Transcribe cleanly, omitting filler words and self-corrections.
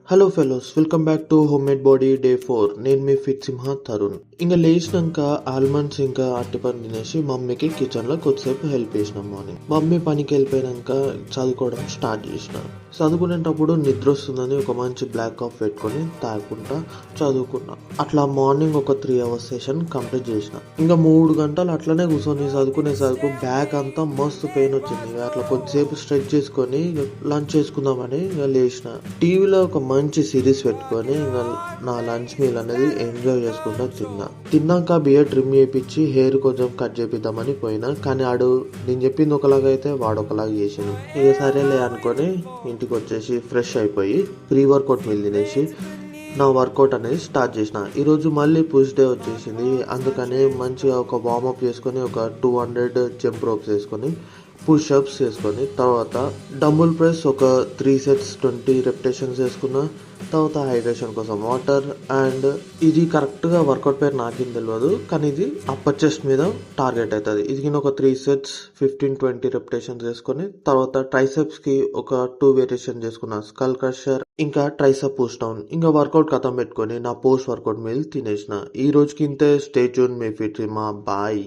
Hello fellows, welcome back to home made body day 4. నేను మీ fit సింహ తరుణ్. ఇంకా లేచినాక almonds ఇంకా అట్టిపండు తినేసి మమ్మీకి కిచెన్ లో కొద్దిసేపు హెల్ప్ చేసినాం. మార్నింగ్ మమ్మీ పనికి వెళ్ళిపోయినాక చదువుకోవడం స్టార్ట్ చేసిన. చదువుకునేటప్పుడు నిద్ర వస్తుందని ఒక మంచి బ్లాక్ కాఫీ పెట్టుకొని తాగుకుంటా చదువుకున్నా. అట్లా మార్నింగ్ ఒక 3 hours సెషన్ కంప్లీట్ చేసిన. ఇంకా 3 గంటలు అట్లనే కూర్చొని చదువుకునేసరికి బ్యాక్ అంతా మస్తు పెయిన్ వచ్చింది. అట్లా కొద్దిసేపు స్ట్రెచ్ చేసుకొని లంచ్ చేసుకుందామని ఇంకా లేచిన. టీవీలో ఒక మంచి సిరీస్ పెట్టుకొని ఇంకా నా లంచ్ మీల్ అనేది ఎంజాయ్ చేసుకుంటా తిన్నాక బియర్ ట్రిమ్ చేయించి హెయిర్ కొంచెం కట్ చేపిద్దామని పోయినా. కానీ ఆడు నేను చెప్పింది ఒకలాగా అయితే వాడు ఒకలాగా చేసాను. ఇక సరేలే అనుకొని ఇంటికి వచ్చేసి ఫ్రెష్ అయిపోయి ప్రీ వర్కౌట్ మీల్ తినేసి నా వర్కౌట్ అనేది స్టార్ట్ చేసిన. ఈరోజు మళ్ళీ పుష్ డే వచ్చేసింది. అందుకని మంచిగా ఒక వార్మప్ చేసుకొని ఒక 200 జంప్ రోప్స్ వేసుకొని పుషప్స్ చేసుకొని తర్వాత డంబుల్ ప్రెస్ ఒక 3 sets 20 repetitions వేసుకున్న. తర్వాత హైడ్రేషన్ కోసం వాటర్. అండ్ ఇది కరెక్ట్గా వర్కౌట్ పేరు నాకేం తెలియదు, కానీ ఇది అప్పర్ చెస్ట్ మీద టార్గెట్ అవుతుంది. ఇది ఒక 3 sets 15-20 repetitions వేసుకొని తర్వాత ట్రైసెప్స్ కి ఒక 2 వేరియేషన్ చేసుకున్నా. స్కల్ క్రషర్ ఇంకా ట్రైసెప్ పుష్ డౌన్. ఇంకా వర్కౌట్ ఖతం పెట్టుకొని నా పోస్ట్ వర్కౌట్ మీల్ తినేసిన. ఈ రోజుకి ఇంతే. స్టే ట్యూన్ మీ ఫిట్ మా బాయ్.